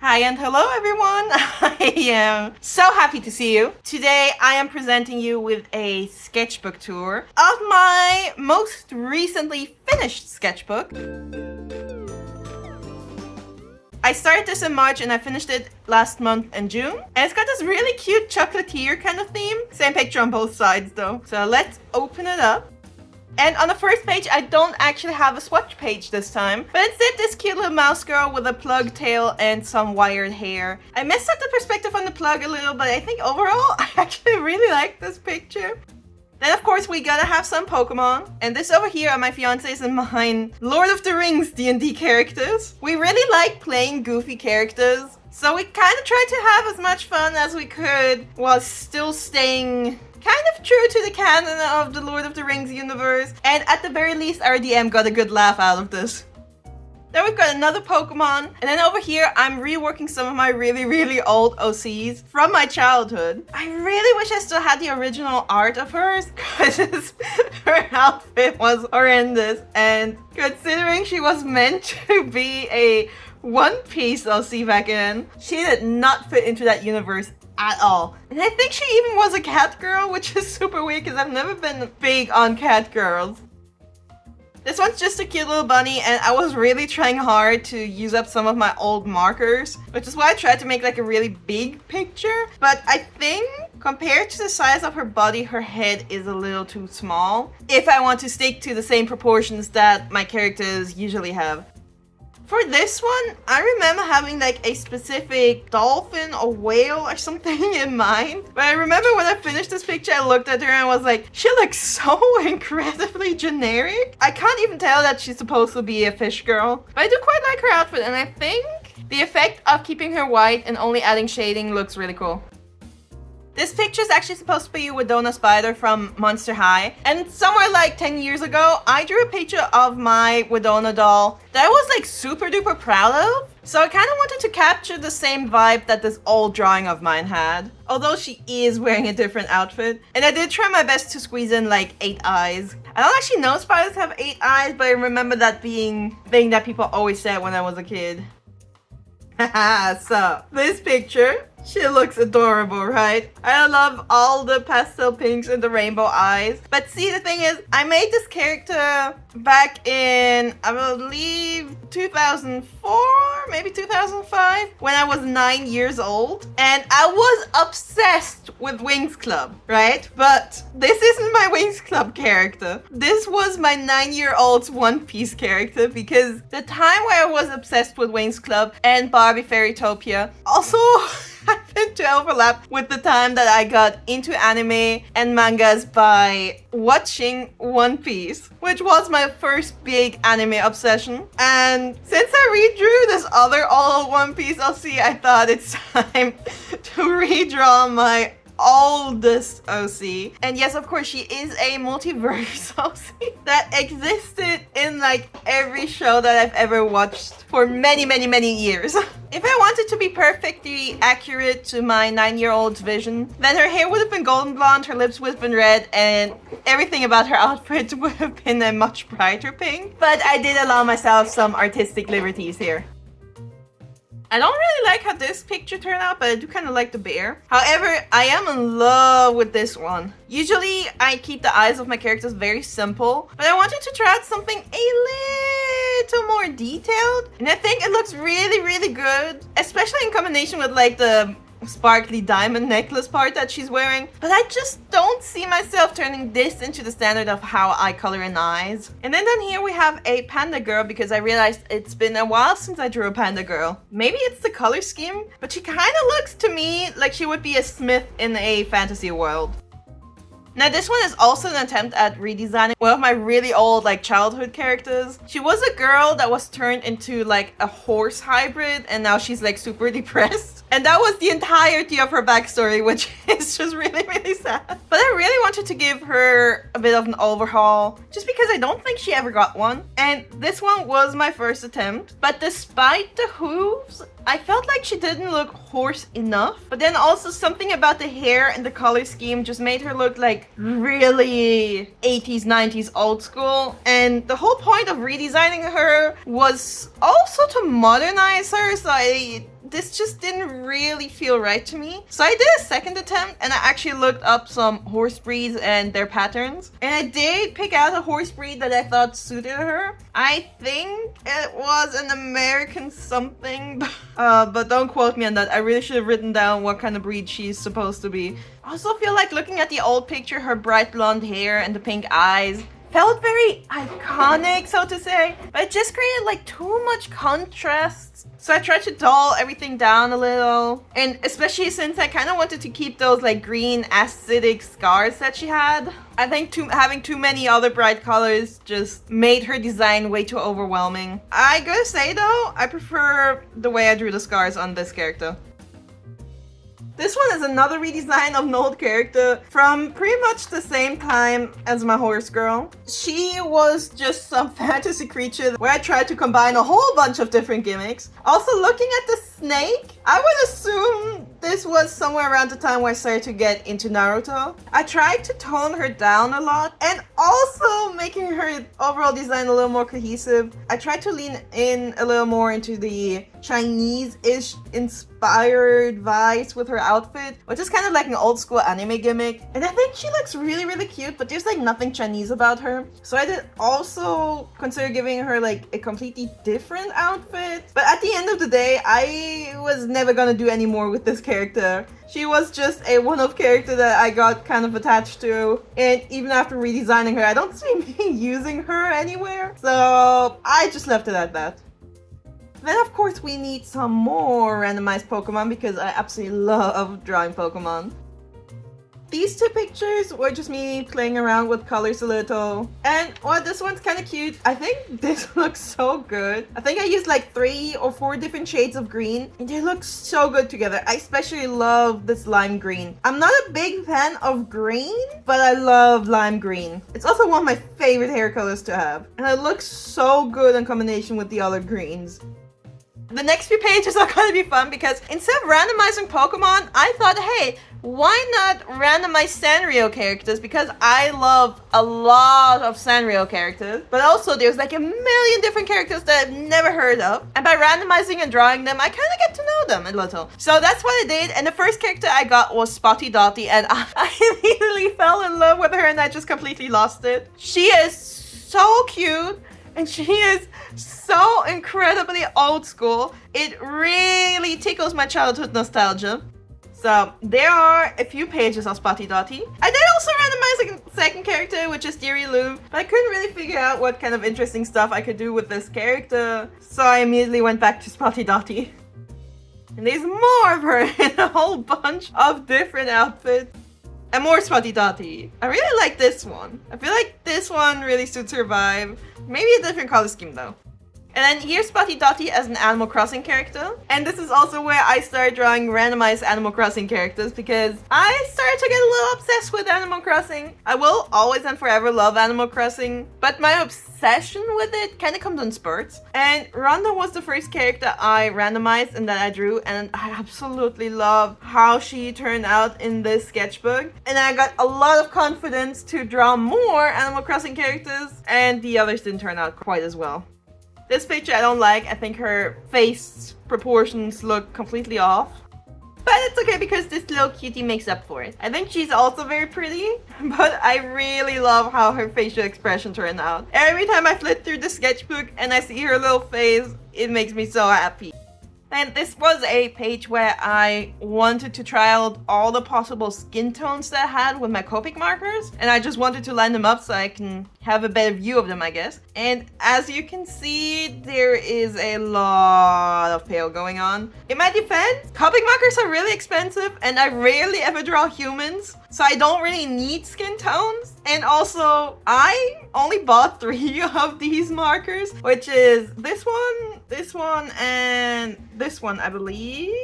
Hi and hello everyone! I am so happy to see you. Today I am presenting you with a sketchbook tour of my most recently finished sketchbook. I started this in March and I finished it last month in June. And it's got this really cute chocolatier kind of theme. Same picture on both sides though. So let's open it up. And on the first page, I don't actually have a swatch page this time, but instead this cute little mouse girl with a plug tail and some wired hair. I messed up the perspective on the plug a little, but I think overall, I actually really like this picture. Then of course we gotta have some Pokemon, and this over here are my fiance's and mine Lord of the Rings D&D characters. We really like playing goofy characters, so we kind of tried to have as much fun as we could while still staying kind of true to the canon of the Lord of the Rings universe, and at the very least our DM got a good laugh out of this. Then we've got another Pokemon, and then over here I'm reworking some of my really old OCs from my childhood. I really wish I still had the original art of hers, because her outfit was horrendous, and considering she was meant to be a One Piece OC back then, she did not fit into that universe at all. And I think she even was a cat girl, which is super weird because I've never been big on cat girls. This one's just a cute little bunny, and I was really trying hard to use up some of my old markers, which is why I tried to make like a really big picture. But I think compared to the size of her body, her head is a little too small if I want to stick to the same proportions that my characters usually have. For this one, I remember having like a specific dolphin or whale or something in mind. But I remember when I finished this picture, I looked at her and was like, she looks so incredibly generic. I can't even tell that she's supposed to be a fish girl. But I do quite like her outfit, and I think the effect of keeping her white and only adding shading looks really cool. This picture is actually supposed to be Wedona Spider from Monster High, and somewhere like 10 years ago, I drew a picture of my Wedona doll that I was like super duper proud of. So I kind of wanted to capture the same vibe that this old drawing of mine had, although she is wearing a different outfit. And I did try my best to squeeze in like 8 eyes. I don't actually know spiders have 8 eyes, but I remember that being a thing that people always said when I was a kid. Haha, so this picture, she looks adorable, right? I love all the pastel pinks and the rainbow eyes. But see, the thing is, I made this character back in, I believe, 2004, maybe 2005, when I was 9 years old. And I was obsessed with Winx Club, right? But this isn't my Winx Club character. This was my 9-year-old's One Piece character, because the time where I was obsessed with Winx Club and Barbie Fairytopia also happened to overlap with the time that I got into anime and mangas by watching One Piece, which was my first big anime obsession. And since I redrew this other old One Piece OC, I thought it's time to redraw my oldest OC. And yes, of course, she is a multiverse OC that existed in like every show that I've ever watched for many years. If I wanted to be perfectly accurate to my 9-year-old's vision, then her hair would have been golden blonde, her lips would have been red, and everything about her outfit would have been a much brighter pink. But I did allow myself some artistic liberties here. I don't really like how this picture turned out, but I do kind of like the bear. However, I am in love with this one. Usually, I keep the eyes of my characters very simple, but I wanted to try out something a little more detailed. And I think it looks really good, especially in combination with like the sparkly diamond necklace part that she's wearing. But I just don't see myself turning this into the standard of how I color in eyes. And then down here we have a panda girl, because I realized it's been a while since I drew a panda girl. Maybe it's the color scheme, but she kind of looks to me like she would be a smith in a fantasy world. Now this one is also an attempt at redesigning one of my really old like childhood characters. She was a girl that was turned into like a horse hybrid, and now she's like super depressed. And that was the entirety of her backstory, which is just really sad. But I really wanted to give her a bit of an overhaul, just because I don't think she ever got one. And this one was my first attempt. But despite the hooves, I felt like she didn't look horse enough. But then also something about the hair and the color scheme just made her look like really 80s, 90s old school. And the whole point of redesigning her was also to modernize her, so I this just didn't really feel right to me. So I did a second attempt and I actually looked up some horse breeds and their patterns. And I did pick out a horse breed that I thought suited her. I think it was an American something, but don't quote me on that. I really should have written down what kind of breed she's supposed to be. I also feel like looking at the old picture, her bright blonde hair and the pink eyes felt very iconic, so to say, but it just created like too much contrast. So I tried to dull everything down a little, and especially since I kind of wanted to keep those like green acidic scars that she had. I think having too many other bright colors just made her design way too overwhelming. I gotta say though, I prefer the way I drew the scars on this character. This one is another redesign of an old character from pretty much the same time as my horse girl. She was just some fantasy creature where I tried to combine a whole bunch of different gimmicks. Also, looking at the snake, I would assume this was somewhere around the time where I started to get into Naruto. I tried to tone her down a lot and also making her overall design a little more cohesive. I tried to lean in a little more into the Chinese-ish inspired vibes with her outfit, which is kind of like an old school anime gimmick. And I think she looks really, really cute, but there's like nothing Chinese about her. So I did also consider giving her like a completely different outfit. But at the end of the day, I was never gonna do any more with this character. She was just a one-off character that I got kind of attached to. And even after redesigning her, I don't see me using her anywhere. So I just left it at that. Then of course we need some more randomized Pokemon because I absolutely love drawing Pokemon. These two pictures were just me playing around with colors a little. And well, this one's kind of cute. I think this looks so good. I think I used like 3 or 4 different shades of green and they look so good together. I especially love this lime green. I'm not a big fan of green, but I love lime green. It's also one of my favorite hair colors to have. And it looks so good in combination with the other greens. The next few pages are going to be fun because instead of randomizing Pokemon, I thought, hey, why not randomize Sanrio characters? Because I love a lot of Sanrio characters, but also there's like a million different characters that I've never heard of. And by randomizing and drawing them, I kind of get to know them a little. So that's what I did. And the first character I got was Spottie Dottie, and I immediately fell in love with her and I just completely lost it. She is so cute. And she is so incredibly old school. It really tickles my childhood nostalgia. So there are a few pages of Spottie Dottie. I did also randomize a second character, which is Deary Lou, but I couldn't really figure out what kind of interesting stuff I could do with this character. So I immediately went back to Spottie Dottie. And there's more of her in a whole bunch of different outfits. And more Spottie Dottie. I really like this one. I feel like this one really suits her vibe. Maybe a different color scheme though. And then here's Spottie Dottie as an Animal Crossing character. And this is also where I started drawing randomized Animal Crossing characters because I started to get a little obsessed with Animal Crossing. I will always and forever love Animal Crossing, but my obsession with it kind of comes in spurts. And Rhonda was the first character I randomized and that I drew, and I absolutely love how she turned out in this sketchbook. And I got a lot of confidence to draw more Animal Crossing characters, and the others didn't turn out quite as well. This picture I don't like. I think her face proportions look completely off. But it's okay because this little cutie makes up for it. I think she's also very pretty, but I really love how her facial expression turned out. Every time I flip through the sketchbook and I see her little face, it makes me so happy. And this was a page where I wanted to try out all the possible skin tones that I had with my Copic markers. And I just wanted to line them up so I can have a better view of them, I guess. And as you can see, there is a lot of pale going on. In my defense, Copic markers are really expensive and I rarely ever draw humans. So I don't really need skin tones. And also, I only bought 3 of these markers, which is this one, and this one, I believe.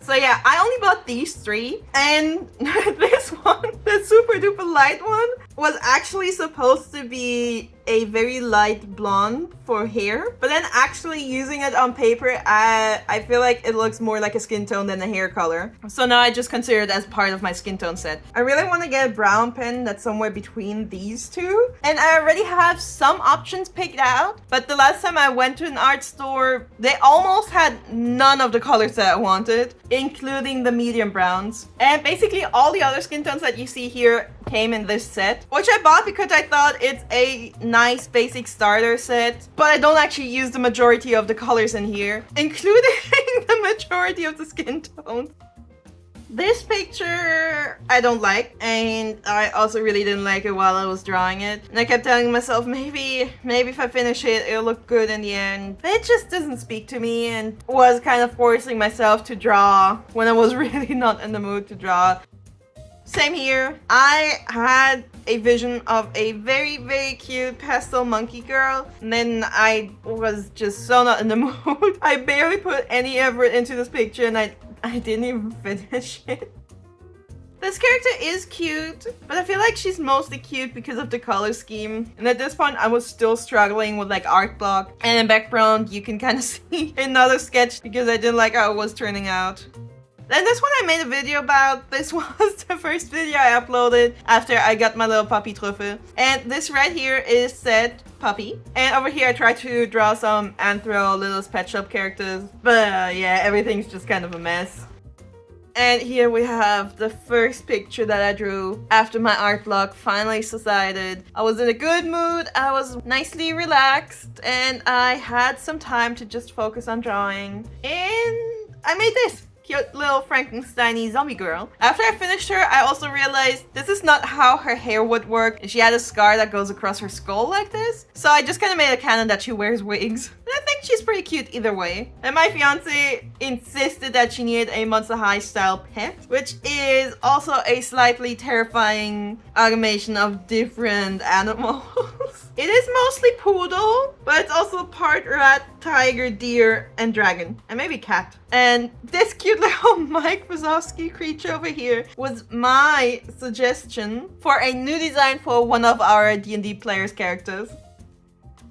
So yeah, I only bought these 3. And this one, the super duper light one, was actually supposed to be a very light blonde for hair, but then actually using it on paper, I feel like it looks more like a skin tone than a hair color. So now I just consider it as part of my skin tone set. I really want to get a brown pen that's somewhere between these two, and I already have some options picked out, but the last time I went to an art store, they almost had none of the colors that I wanted, including the medium browns. And basically all the other skin tones that you see here came in this set, which I bought because I thought it's a nice basic starter set, but I don't actually use the majority of the colors in here, including the majority of the skin tones. This picture I don't like, and I also really didn't like it while I was drawing it. And I kept telling myself maybe if I finish it, it'll look good in the end. But it just doesn't speak to me, and was kind of forcing myself to draw when I was really not in the mood to draw. Same here. I had a vision of a very, very cute pastel monkey girl, and then I was just so not in the mood. I barely put any effort into this picture, and I didn't even finish it. This character is cute, but I feel like she's mostly cute because of the color scheme. And at this point, I was still struggling with like art block. And in background, you can kind of see another sketch because I didn't like how it was turning out. Then this one I made a video about. This was the first video I uploaded after I got my little puppy truffle. And this right here is said puppy. And over here I tried to draw some Anthro Little Pet Shop characters. But yeah, everything's just kind of a mess. And here we have the first picture that I drew after my art block finally subsided. I was in a good mood, I was nicely relaxed, and I had some time to just focus on drawing. And I made this cute little Frankenstein-y zombie girl. After I finished her, I also realized this is not how her hair would work. She had a scar that goes across her skull like this. So I just kind of made a canon that she wears wigs. And I think she's pretty cute either way. And my fiance insisted that she needed a Monster High style pet, which is also a slightly terrifying amalgamation of different animals. It is mostly poodle, but it's also part rat, tiger, deer, and dragon, and maybe cat. And this cute little Mike Wazowski creature over here was my suggestion for a new design for one of our D&D players' characters.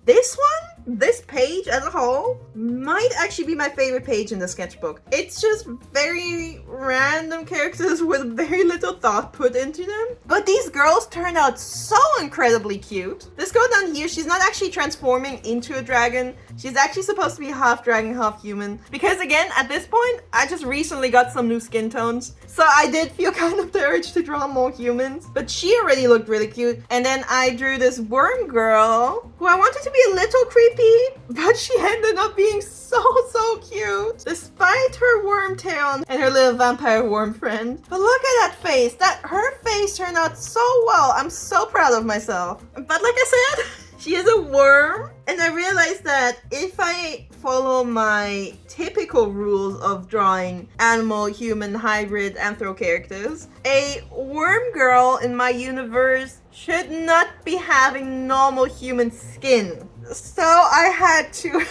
This one, this page as a whole, might actually be my favorite page in the sketchbook. It's just very random characters with very little thought put into them. But these girls turn out so incredibly cute. This girl down here, she's not actually transforming into a dragon. She's actually supposed to be half dragon, half human. Because again, at this point, I just recently got some new skin tones. So I did feel kind of the urge to draw more humans. But she already looked really cute. And then I drew this worm girl, who I wanted to be a little creepy, but she ended up being so cute. Despite her worm tail and her little vampire worm friend. But look at that face. Her face turned out so well. I'm so proud of myself. But like I said, she is a worm, and I realized that if I follow my typical rules of drawing animal, human, hybrid, anthro characters, a worm girl in my universe should not be having normal human skin. So I had to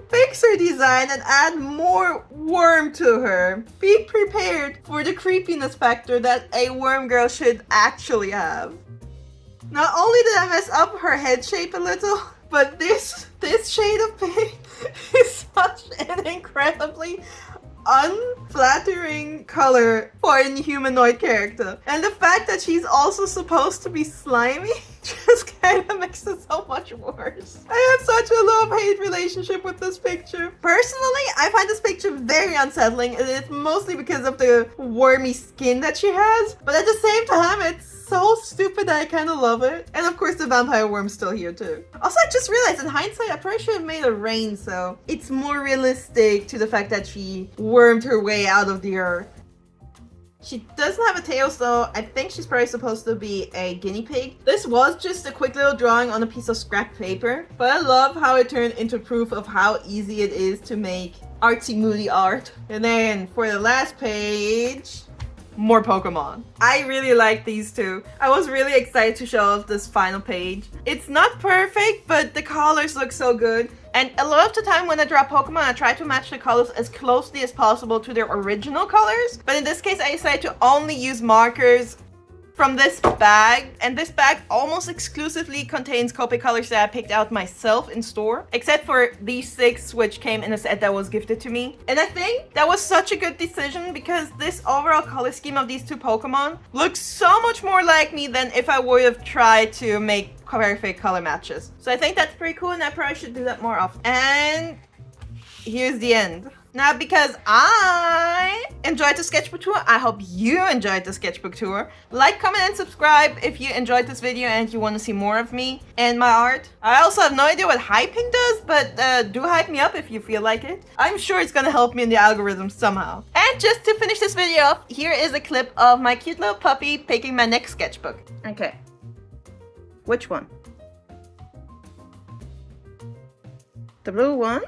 fix her design and add more worm to her. Be prepared for the creepiness factor that a worm girl should actually have. Not only did I mess up her head shape a little, but this shade of pink is such an incredibly unflattering color for a humanoid character. And the fact that she's also supposed to be slimy just kind of makes it so much worse. I have such a love-hate relationship with this picture. Personally, I find this picture very unsettling, and it's mostly because of the wormy skin that she has. But at the same time, it's so stupid that I kind of love it. And of course, the vampire worm's still here too. Also, I just realized in hindsight, I probably should have made a rain, so it's more realistic to the fact that she wormed her way out of the earth. She doesn't have a tail, so I think she's probably supposed to be a guinea pig. This was just a quick little drawing on a piece of scrap paper, but I love how it turned into proof of how easy it is to make artsy moody art. And then for the last page, more Pokemon. I really like these two. I was really excited to show off this final page. It's not perfect, but the colors look so good. And a lot of the time when I draw Pokemon, I try to match the colors as closely as possible to their original colors. But in this case, I decided to only use markers from this bag, and this bag almost exclusively contains Copic colors that I picked out myself in store, except for these 6 which came in a set that was gifted to me. And I think that was such a good decision because this overall color scheme of these 2 Pokemon looks so much more like me than if I would have tried to make perfect color matches. So I think that's pretty cool, and I probably should do that more often. And here's the end. Now, because I enjoyed the sketchbook tour, I hope you enjoyed the sketchbook tour. Like, comment, and subscribe if you enjoyed this video and you want to see more of me and my art. I also have no idea what hyping does, but do hype me up if you feel like it. I'm sure it's gonna help me in the algorithm somehow. And just to finish this video off, here is a clip of my cute little puppy picking my next sketchbook. Okay. Which one? The blue one?